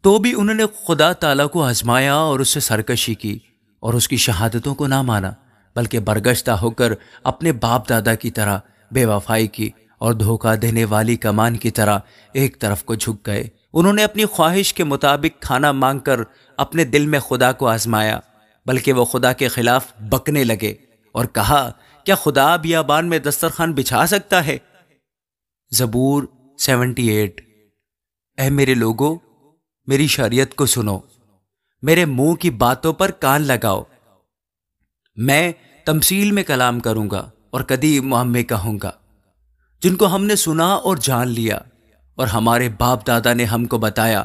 تو بھی انہوں نے خدا تعالیٰ کو آزمایا اور اس سے سرکشی کی اور اس کی شہادتوں کو نہ مانا، بلکہ برگشتہ ہو کر اپنے باپ دادا کی طرح بے وفائی کی اور دھوکہ دینے والی کمان کی طرح ایک طرف کو جھک گئے۔ انہوں نے اپنی خواہش کے مطابق کھانا مانگ کر اپنے دل میں خدا کو آزمایا، بلکہ وہ خدا کے خلاف بکنے لگے اور کہا، کیا خدا بیابان میں دسترخوان بچھا سکتا ہے؟ زبور 78۔ اے میرے لوگو، میری شریعت کو سنو، میرے منہ کی باتوں پر کان لگاؤ۔ میں تمثیل میں کلام کروں گا اور قدیم معمے کہوں گا، جن کو ہم نے سنا اور جان لیا اور ہمارے باپ دادا نے ہم کو بتایا،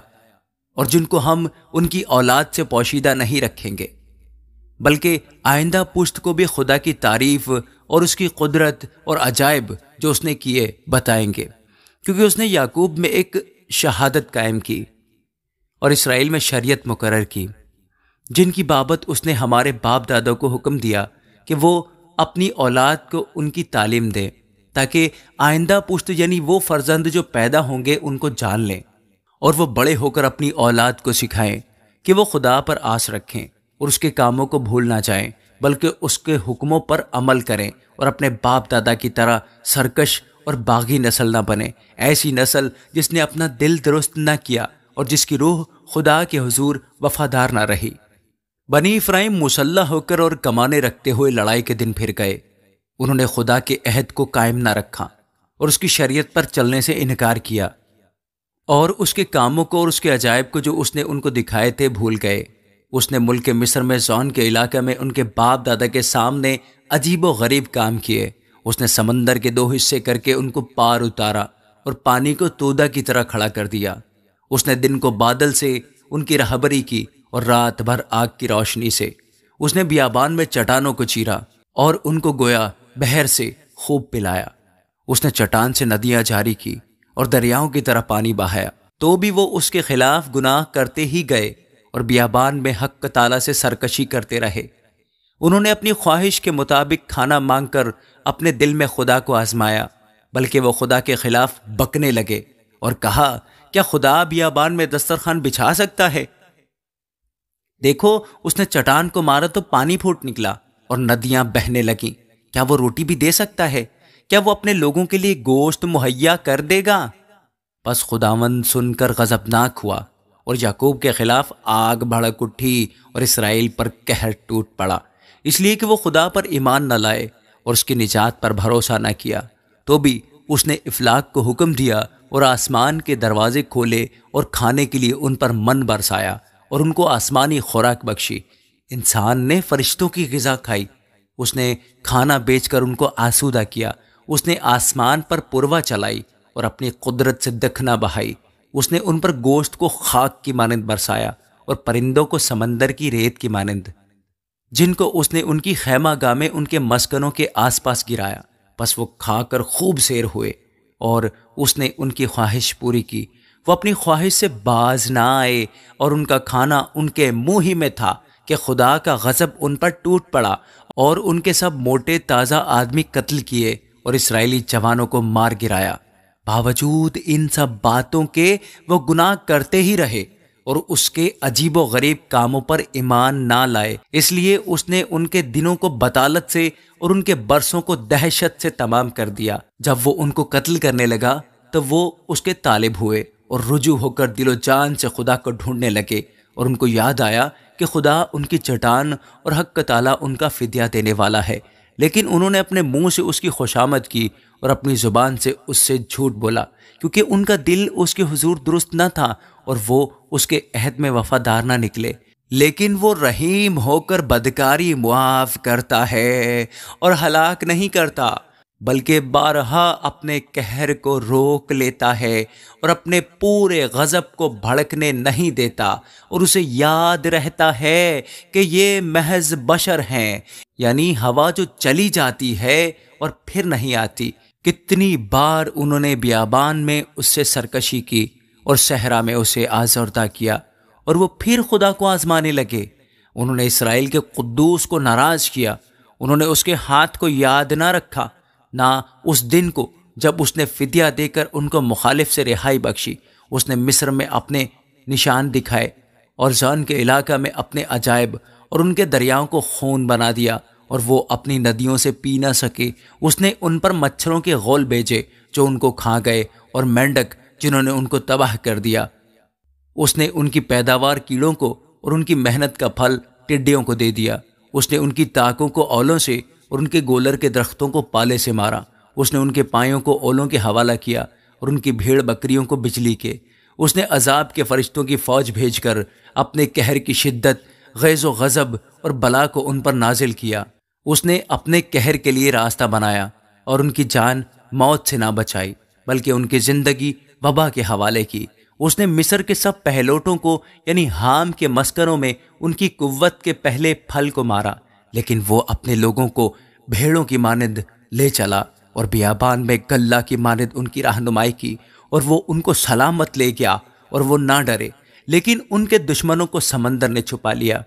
اور جن کو ہم ان کی اولاد سے پوشیدہ نہیں رکھیں گے، بلکہ آئندہ پشت کو بھی خدا کی تعریف اور اس کی قدرت اور عجائب جو اس نے کیے بتائیں گے، کیونکہ اس نے یعقوب میں ایک شہادت قائم کی اور اسرائیل میں شریعت مقرر کی، جن کی بابت اس نے ہمارے باپ دادا کو حکم دیا کہ وہ اپنی اولاد کو ان کی تعلیم دے، تاکہ آئندہ پشت یعنی وہ فرزند جو پیدا ہوں گے ان کو جان لیں، اور وہ بڑے ہو کر اپنی اولاد کو سکھائیں کہ وہ خدا پر آس رکھیں اور اس کے کاموں کو بھول نہ جائیں، بلکہ اس کے حکموں پر عمل کریں اور اپنے باپ دادا کی طرح سرکش اور باغی نسل نہ بنے، ایسی نسل جس نے اپنا دل درست نہ کیا اور جس کی روح خدا کے حضور وفادار نہ رہی۔ بنی اسرائیل مسلح ہو کر اور کمانے رکھتے ہوئے لڑائی کے دن پھر گئے۔ انہوں نے خدا کے عہد کو قائم نہ رکھا اور اس کی شریعت پر چلنے سے انکار کیا، اور اس کے کاموں کو اور اس کے عجائب کو جو اس نے ان کو دکھائے تھے بھول گئے۔ اس نے ملک مصر میں زون کے علاقے میں ان کے باپ دادا کے سامنے عجیب و غریب کام کیے۔ اس نے سمندر کے 2 حصے کر کے ان کو پار اتارا اور پانی کو تودا کی طرح کھڑا کر دیا۔ اس نے دن کو بادل سے ان کی رہبری کی اور رات بھر آگ کی روشنی سے۔ اس نے بیابان میں چٹانوں کو چیرا اور ان کو گویا بحر سے خوب پلایا۔ اس نے چٹان سے ندیاں جاری کی اور دریاؤں کی طرح پانی بہایا، تو بھی وہ اس کے خلاف گناہ کرتے ہی گئے اور بیابان میں حق تعالیٰ سے سرکشی کرتے رہے۔ انہوں نے اپنی خواہش کے مطابق کھانا مانگ کر اپنے دل میں خدا کو آزمایا، بلکہ وہ خدا کے خلاف بکنے لگے اور کہا، کیا خدا بیابان میں دسترخوان بچھا سکتا ہے؟ دیکھو، اس نے چٹان کو مارا تو پانی پھوٹ نکلا اور ندیاں بہنے لگیں۔ کیا وہ روٹی بھی دے سکتا ہے؟ کیا وہ اپنے لوگوں کے لیے گوشت مہیا کر دے گا؟ پس خداوند سن کر غضبناک ہوا اور یعقوب کے خلاف آگ بھڑک اٹھی اور اسرائیل پر قہر ٹوٹ پڑا، اس لیے کہ وہ خدا پر ایمان نہ لائے اور اس کی نجات پر بھروسہ نہ کیا۔ تو بھی اس نے افلاک کو حکم دیا اور آسمان کے دروازے کھولے اور کھانے کے لیے ان پر من برسایا اور ان کو آسمانی خوراک بخشی۔ انسان نے فرشتوں کی غذا کھائی، اس نے کھانا بیچ کر ان کو آسودہ کیا۔ اس نے آسمان پر پروا چلائی اور اپنی قدرت سے دکھنا بہائی۔ اس نے ان پر گوشت کو خاک کی مانند برسایا اور پرندوں کو سمندر کی ریت کی مانند، جن کو اس نے ان کی خیمہ گاہ میں ان کے مسکنوں کے آس پاس گرایا۔ پس وہ کھا کر خوب سیر ہوئے اور اس نے ان کی خواہش پوری کی۔ وہ اپنی خواہش سے باز نہ آئے اور ان کا کھانا ان کے منہ ہی میں تھا کہ خدا کا غضب ان پر ٹوٹ پڑا اور ان کے سب موٹے تازہ آدمی قتل کیے اور اسرائیلی جوانوں کو مار گرایا۔ باوجود ان سب باتوں کے وہ گناہ کرتے ہی رہے اور اس کے عجیب و غریب کاموں پر ایمان نہ لائے، اس لیے اس نے ان کے دنوں کو بطالت سے اور ان کے برسوں کو دہشت سے تمام کر دیا۔ جب وہ ان کو قتل کرنے لگا تو وہ اس کے طالب ہوئے اور رجوع ہو کر دل و جان سے خدا کو ڈھونڈنے لگے، اور ان کو یاد آیا کہ خدا ان کی چٹان اور حق تعالیٰ ان کا فدیہ دینے والا ہے، لیکن انہوں نے اپنے منہ سے اس کی خوشامد کی اور اپنی زبان سے اس سے جھوٹ بولا، کیونکہ ان کا دل اس کے حضور درست نہ تھا اور وہ اس کے عہد میں وفادار نہ نکلے۔ لیکن وہ رحیم ہو کر بدکاری معاف کرتا ہے اور ہلاک نہیں کرتا، بلکہ بارہا اپنے قہر کو روک لیتا ہے اور اپنے پورے غضب کو بھڑکنے نہیں دیتا، اور اسے یاد رہتا ہے کہ یہ محض بشر ہیں، یعنی ہوا جو چلی جاتی ہے اور پھر نہیں آتی۔ کتنی بار انہوں نے بیابان میں اس سے سرکشی کی اور صحرا میں اسے آزردہ کیا، اور وہ پھر خدا کو آزمانے لگے۔ انہوں نے اسرائیل کے قدوس کو ناراض کیا، انہوں نے اس کے ہاتھ کو یاد نہ رکھا، نہ اس دن کو جب اس نے فدیہ دے کر ان کو مخالف سے رہائی بخشی۔ اس نے مصر میں اپنے نشان دکھائے اور زان کے علاقہ میں اپنے عجائب اور ان کے دریاؤں کو خون بنا دیا اور وہ اپنی ندیوں سے پی نہ سکے۔ اس نے ان پر مچھروں کے غول بھیجے جو ان کو کھا گئے، اور مینڈک جنہوں نے ان کو تباہ کر دیا۔ اس نے ان کی پیداوار کیڑوں کو اور ان کی محنت کا پھل ٹڈیوں کو دے دیا۔ اس نے ان کی تاکوں کو اولوں سے اور ان کے گولر کے درختوں کو پالے سے مارا۔ اس نے ان کے پایوں کو اولوں کے حوالہ کیا اور ان کی بھیڑ بکریوں کو بجلی کے۔ اس نے عذاب کے فرشتوں کی فوج بھیج کر اپنے قہر کی شدت، غیظ و غضب اور بلا کو ان پر نازل کیا۔ اس نے اپنے قہر کے لیے راستہ بنایا اور ان کی جان موت سے نہ بچائی، بلکہ ان کی زندگی وبا کے حوالے کی۔ اس نے مصر کے سب پہلوٹوں کو یعنی حام کے مسکنوں میں ان کی قوت کے پہلے پھل کو مارا، لیکن وہ اپنے لوگوں کو بھیڑوں کی مانند لے چلا اور بیابان میں گلہ کی مانند ان کی رہنمائی کی، اور وہ ان کو سلامت لے گیا اور وہ نہ ڈرے۔ لیکن ان کے دشمنوں کو سمندر نے چھپا لیا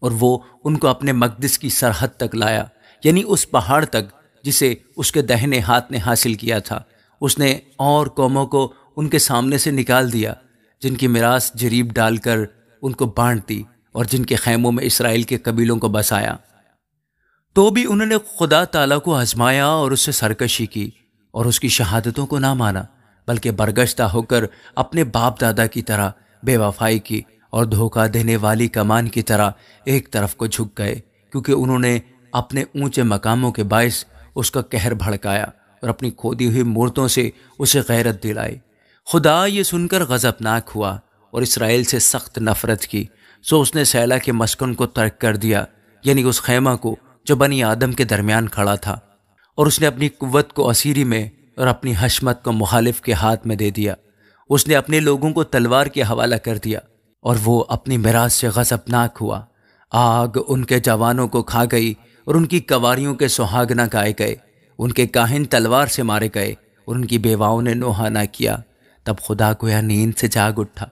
اور وہ ان کو اپنے مقدس کی سرحد تک لایا، یعنی اس پہاڑ تک جسے اس کے دہنے ہاتھ نے حاصل کیا تھا۔ اس نے اور قوموں کو ان کے سامنے سے نکال دیا، جن کی میراث جریب ڈال کر ان کو بانٹ دی اور جن کے خیموں میں اسرائیل کے قبیلوں کو بسایا۔ تو بھی انہوں نے خدا تعالیٰ کو آزمایا اور اس سے سرکشی کی اور اس کی شہادتوں کو نہ مانا، بلکہ برگشتہ ہو کر اپنے باپ دادا کی طرح بے وفائی کی اور دھوکہ دینے والی کمان کی طرح ایک طرف کو جھک گئے، کیونکہ انہوں نے اپنے اونچے مقاموں کے باعث اس کا قہر بھڑکایا اور اپنی کھودی ہوئی مورتوں سے اسے غیرت دلائی۔ خدا یہ سن کر غضبناک ہوا اور اسرائیل سے سخت نفرت کی، سو اس نے سیلا کے مسکن کو ترک کر دیا، یعنی اس خیمہ کو جو بنی آدم کے درمیان کھڑا تھا، اور اس نے اپنی قوت کو اسیری میں اور اپنی حشمت کو مخالف کے ہاتھ میں دے دیا۔ اس نے اپنے لوگوں کو تلوار کے حوالہ کر دیا اور وہ اپنی میراث سے غضبناک ہوا۔ آگ ان کے جوانوں کو کھا گئی اور ان کی کنواریوں کے سہاگنہ گائے گئے۔ ان کے کاہن تلوار سے مارے گئے اور ان کی بیواؤں نے نوحہ نہ کیا۔ تب خدا گویا نیند سے جاگ اٹھا،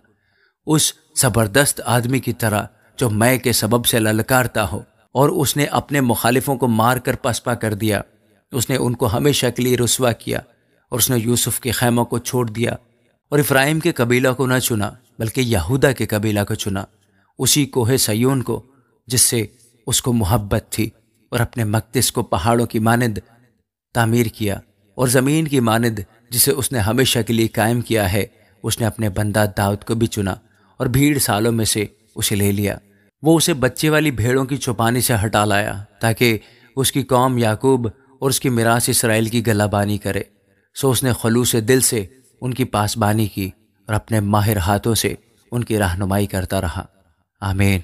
اس زبردست آدمی کی طرح جو میں کے سبب سے للکارتا ہو، اور اس نے اپنے مخالفوں کو مار کر پسپا کر دیا۔ اس نے ان کو ہمیشہ کے لیے رسوا کیا، اور اس نے یوسف کے خیموں کو چھوڑ دیا اور افرائیم کے قبیلہ کو نہ چنا بلکہ یہودا کے قبیلہ کو چنا، اسی کوہ سیون کو جس سے اس کو محبت تھی، اور اپنے مقدس کو پہاڑوں کی مانند تعمیر کیا، اور زمین کی مانند جسے اس نے ہمیشہ کے لیے قائم کیا ہے۔ اس نے اپنے بندہ داؤد کو بھی چنا اور بھیڑ سالوں میں سے اسے لے لیا۔ وہ اسے بچے والی بھیڑوں کی چوپانی سے ہٹا لایا تاکہ اس کی قوم یعقوب اور اس کی میراث اسرائیل کی گلہ بانی کرے۔ سو اس نے خلوص دل سے ان کی پاسبانی کی اور اپنے ماہر ہاتھوں سے ان کی رہنمائی کرتا رہا۔ آمین۔